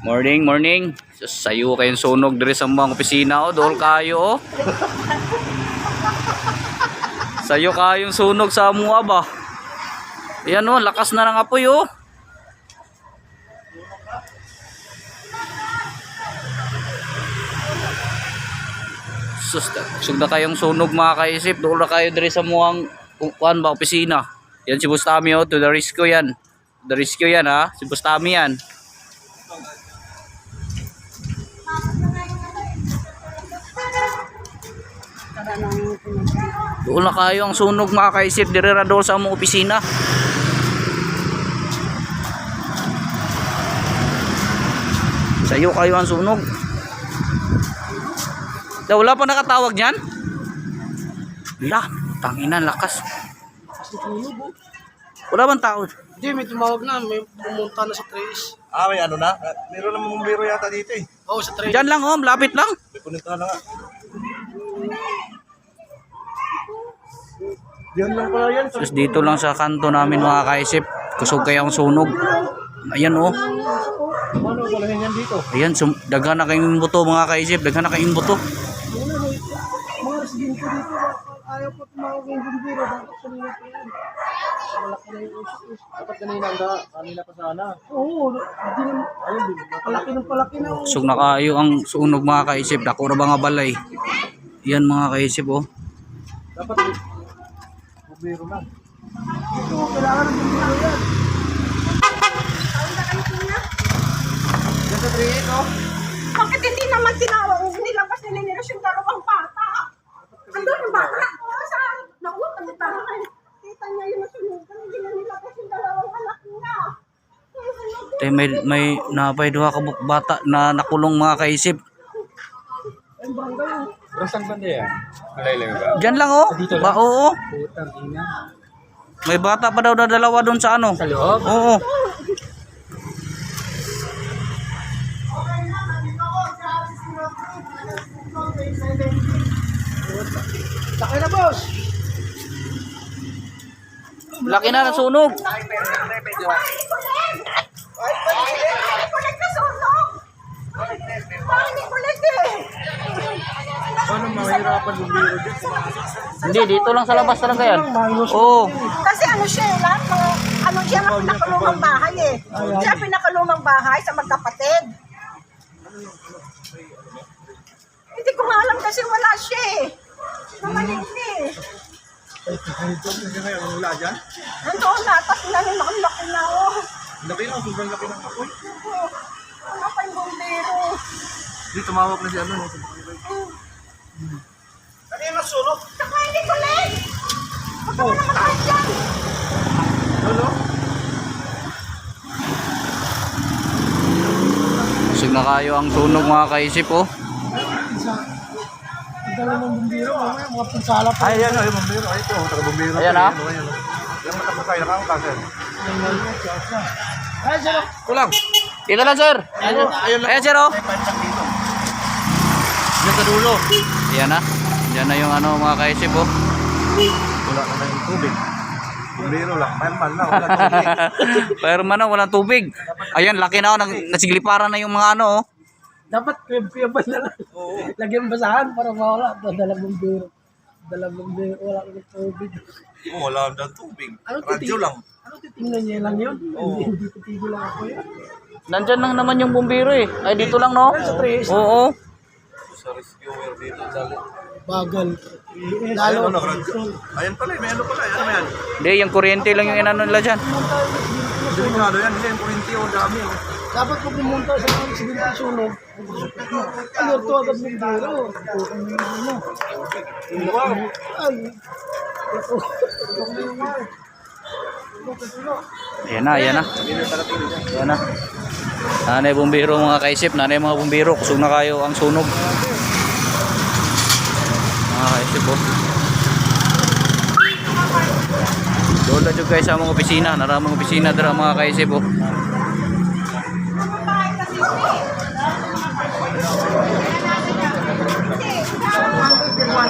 Morning, morning. Sayo kayong sunog diri sa mga opisina o dol kayo. Sayo kayong sunog sa mga ba. Ayan o, lakas na ng apoy o. Sug na kayong sunog mga kaisip. Dol na kayo diri sa mga kuan ba opisina. Yan si Bustami o, to the rescue yan. The rescue yan ha, si Bustami yan. Doon na kayo ang sunog mga kaisip dire ra doon sa among opisina. Sayo kayo ang sunog. Wala pa nakatawag diyan? Wala, tanginan lakas. Wala bang tao? Hindi, may tumawag na, may pumunta na sa trace. Ah, may ano na? Meron namang bumbero yata dito eh. Oo, sa trace. Diyan lang oh, lapit lang. May punita na nga. Diyan lang pala yan. Sus, dito lang sa kanto namin mga kaisip. Kusog kaya ang sunog. Ayan oh. Ano pala yan dito? Ayan, daghan na kayong buto mga kaisip. Daghan na kayong buto. Mga residente dito, ayaw pa tumawag ng bumbiro. Dapat kanina pa yan. Malaki na yung usus. Dapat kanina pa sana. Oo, hindi naman. Ayun, di ba? Palaki na. Kusog na kayo ang sunog mga kaisip. Dako ra ba nga balay. Yan mga kaisip oh. Dapat bumbero na. Ito, kailangan ng bumbiro yan. Yan sa 3-8 oh. Bakit hindi naman tinawag? Nilabas nila yung dalawang bata. Andun yung bata. Oo, sa nauot ang bata. Kita niya yung nasunugan. Hindi na nilabas yung dalawang anak niya. Tay may napay duha ka bata na nakulong mga kaisip. Rasang banda yan? Malaylay ba? Diyan lang oh. Ba oo. Putang ina. May bata pa daw na dalawa doon sa ano. Sa loob? Oo. Laki na, boss. Laki na ng sunog. Kulit na sunog! Bakit ni kulit eh? Paano mahirapan bumbero dyan? Hindi, dito lang sa labas talaga yan. Oo. Kasi ano siya eh, lahat mga, ano siya ang pinakalumang bahay eh. Siya ang pinakalumang bahay sa magkapatid. Hindi ko nga alam kasi wala siya eh. Mamaling eh. Hindi ngayon, ang wala dyan? Nandoon na, tapos laki na oh. Laki na, sobrang laki ng apoy. Ano pa yung bombero? Hindi, tumawag na si ano. Kanina sunog? Saka hindi ko leg! Huwag ka mo na makakas yan! Ano? Kusog na kayo ang sunog mga kaisip oh. Ang dala ng bumbiro, mamaya mga pinsala pa. Ay, yan, ay, bumbero. Ay, ito, taga-bumbero. Ayan, ah. Yan, matapatay, nakakasal. Ay, sir. Kulang. Dito lang sir. Ayun lang. Ayan sir oh. Yan sa dulo. Ayan na. Yan na yung ano mga kaisip oh. Wala ka na yung tubig. Bumbero lang. Fireman na, wala tubig. Pero man na walang tubig. Ayan, laki na oh. Nasigliparan na yung mga ano oh. Dapat kaya-kaya na lang. Lagyan basahan para mawala. Dalang bumbiro. Wala ka ng tubig. Wala na tubig. Radyo lang. Ano titingnan niya lang yun? Hindi titigil lang ako yun. Nandyan lang naman yung bumbiro eh. Ay dito lang no? Sa trace. Oo. Sa rescuer dito. Dali. Bagal. Ayun, Lalo. ano, radyo. Ayun pala, may ano pala. Ano ba yan? Hindi, yung kuryente lang yung inano nila dyan. Delikado yan. Hindi, yung kurinti o dami. Dapat pag pumunta sa mga residente sunog, alerto agad ng biro. Ay. Ayan na, ayan na. Ayan na. Nanay bumbiro mga kaisip, nanay mga bumbiro. Kusog na kayo ang sunog. Mga kaisip oh. Doon na dyan guys sa mga opisina. Naramang opisina dara mga kaisip oh.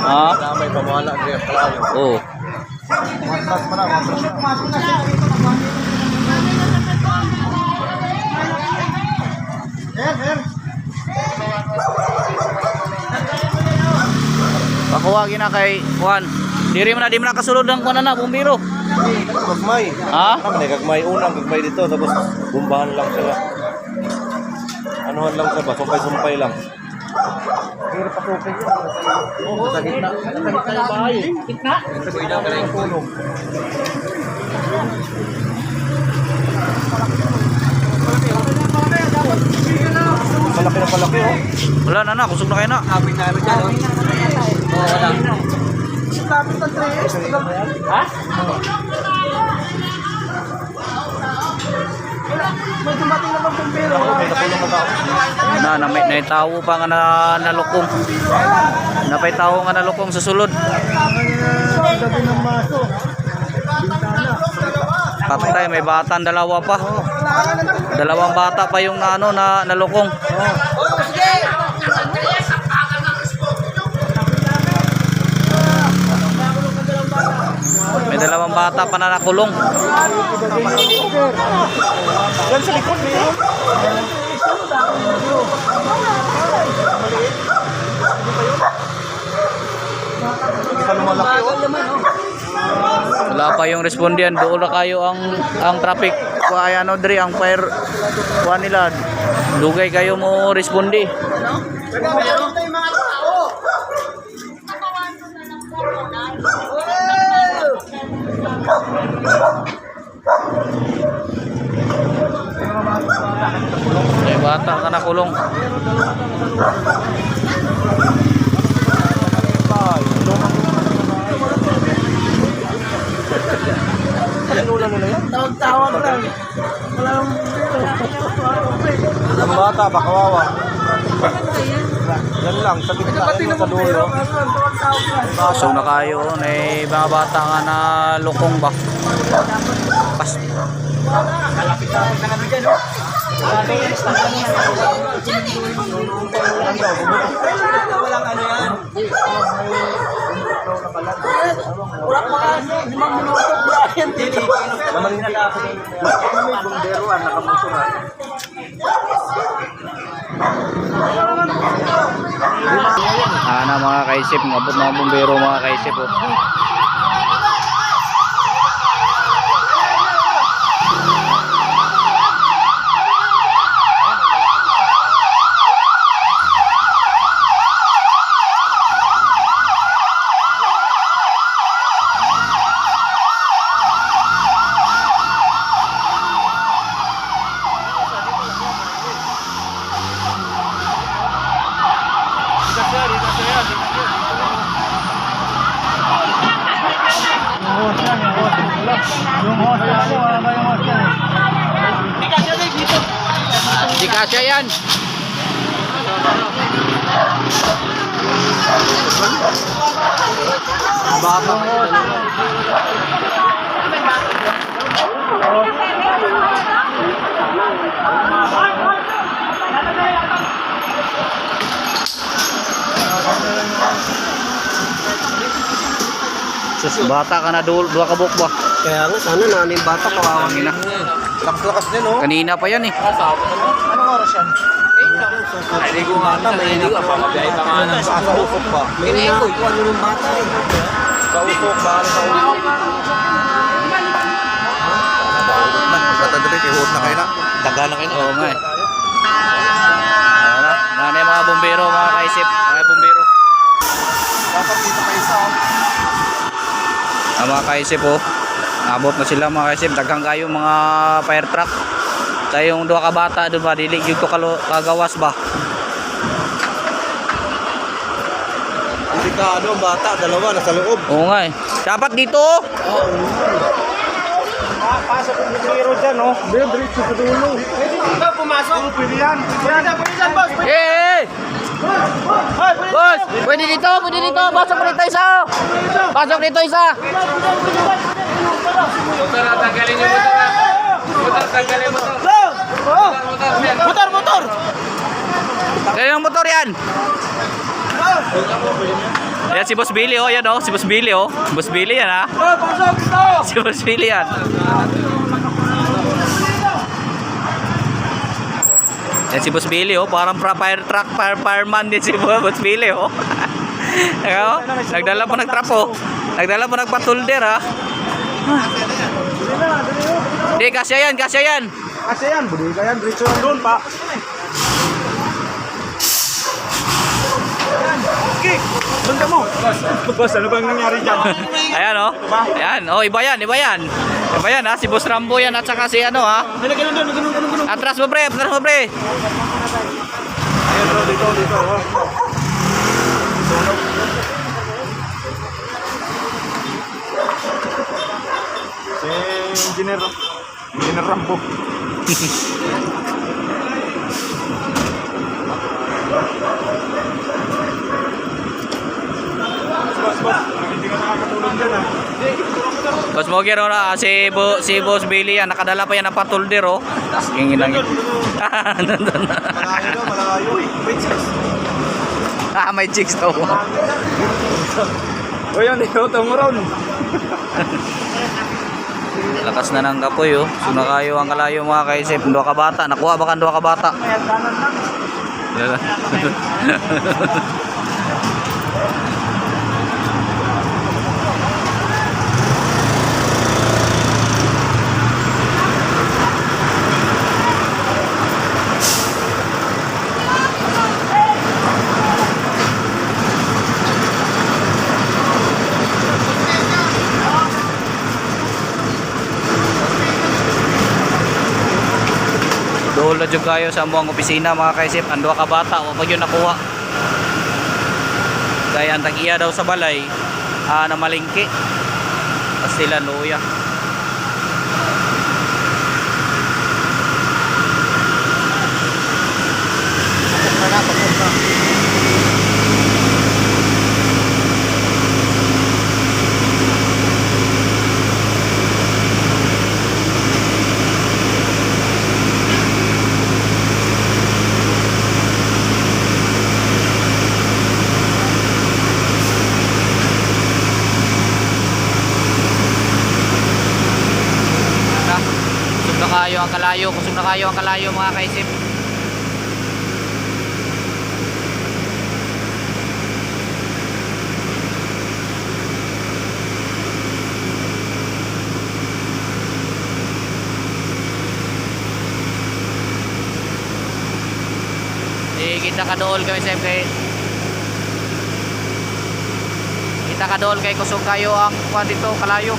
Ah? May pamala. Oo. Mantas pa na, mantas na. Nakuha gina kay Juan. Di mo na kasulod ng kuan na bumbiro. Gagmay. Ha? May gagmay unang gagmay dito tapos bumbahan lang sila. Anuhan lang sa ba? Sumpay-sumpay lang. Hirap pasupin yun. Oo, sa gitna. Sa gitna ng bahay. Gitna? Sa gitna ka na yung kulong. Palaki na palaki oh. Wala na, kusog na kayo na. Kapit na dyan, oh. Oo, wala. Kapit ng 3S. Ha? May dumating naman bumbero. May nakulong na tao. Na may tawo pa nga nalukong. Napay tawo nga nalukong sa sulod. Gabi ng maso. Bintana. Patay, may batang dalawa pa. Dalawang bata pa yung nalukong. May dalawang bata pa na nakulong. Yan sa likod niyo. Hindi pa lumalaki oh. Wala pa yung respondian. Doon na kayo ang traffic. Kaya Dre, ang fire kuha nila. Dugay kayo mo respondi. May bata ka nakulong. Tawag-tawag lang. Walang bumbero. Ang bata ba kawawa? Yan lang, sa gitna yan sa dulo. So na kayo, may mga bata nga na lukong ba? Pas. Walang ano yan. Urak mga 5 minuto biyahin. Naman na lang. May bumberoan, nakamusuran. Mga kaisip, mga bumbero mga kaisip. Oh. Di kasya yan. Bata. Sus, bata ka na dua kabuk ba? Kaya nga, sana nanin bata kawawa. Kanina. Lakas-lakas din oh. Kanina pa yan eh. Anong oras yan? Ay, di ko bata, may hindi ka pa mabiyay pa nga na. Sa usok ba? May nakakuha nyo ng bata eh. Sa usok ba? Sa usok. Pagkatadali, ihot na kayo na. Taga na kayo na. Oo nga eh. Nanay mga bumbero, mga kaisip. Mga bumbero. Dapat dito kayo isa oh. Mga kaisip oh. Nabot na sila mga kaisip. Daghang kayo mga fire truck. Sa yung dua ka bata doon ba, dilig yung kagawas ba? Delikado ang bata, dalawa nasa loob. Oo nga eh. Dapat dito oh. Pasok yung bumbero dyan oh. Diretso sa dulo. Pumasok. Pwede yan. Pwede yan, boss. Eh! Boss! Pwede dito! Pasok dito isa! Pasok dito isa! Motor, tanggalin yung motor. Motor, tanggalin yung motor. Motor! Kaya yung motor yan! Yan si Boss Billy oh, yan oh. Si Boss Billy oh. Boss Billy yan ha. Si Boss Billy yan. Yan si Boss Billy oh. Parang fireman din si Boss Billy oh. Ayaw, nagdala po ng trapo. Nagdala po ng patulder ha. Hindi, kasya yan, kasya yan. Kasi yan, budi ka yan. Diretso lang doon pa. Okay, banda mo. Boss, ano bang nangyari dyan? Ayan o. Ayan, oh, iba yan, iba yan. Iba yan ha, si Boss Rambo yan at saka si ano ha. Ganun. Atras mo pre, atras mo pre. Ayan bro, dito. Oh. Si Engineer Rambo. Boss, hindi ka nakakatulong dyan ah. Boss Moger o na, si Boss Billy yan, nakadala pa yan ng patulder o. Ingin lang yun. Nandun na. Malayo. Wait, sis. May chicks to. O yan, ikaw, tumuron. Lakas na ng kapoy oh. Sunakayo ang kalayo mga kaisip. Dua ka bata. Nakuha ba kan dua ka bata? Dolo jud kayo sa amuang opisina mga kaisip. Andua ka bata, wa pa yun nakuha. Kaya ang tag-iya daw sa balay na malingki. Pastilan luya. Kayo ang kalayo, kusog na kayo ang kalayo mga kaisip. Kita ka dool kami siyempre. Kita ka dool kay kusog kayo ang kuwan dito kalayo.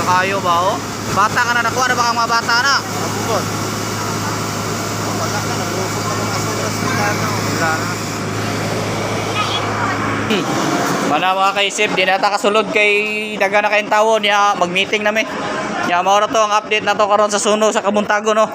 Kayo ba oh? Bata ka na, nakuha na ba kang mga bata na? Abot. Wala ka, nag-usok na mga sobras na wala na. Mana mga kaisip, di nata kasulod kay daga na kayong tawo niya mag-meeting namin. Niya maura to ang update na to karon sa suno sa Kabuntago no.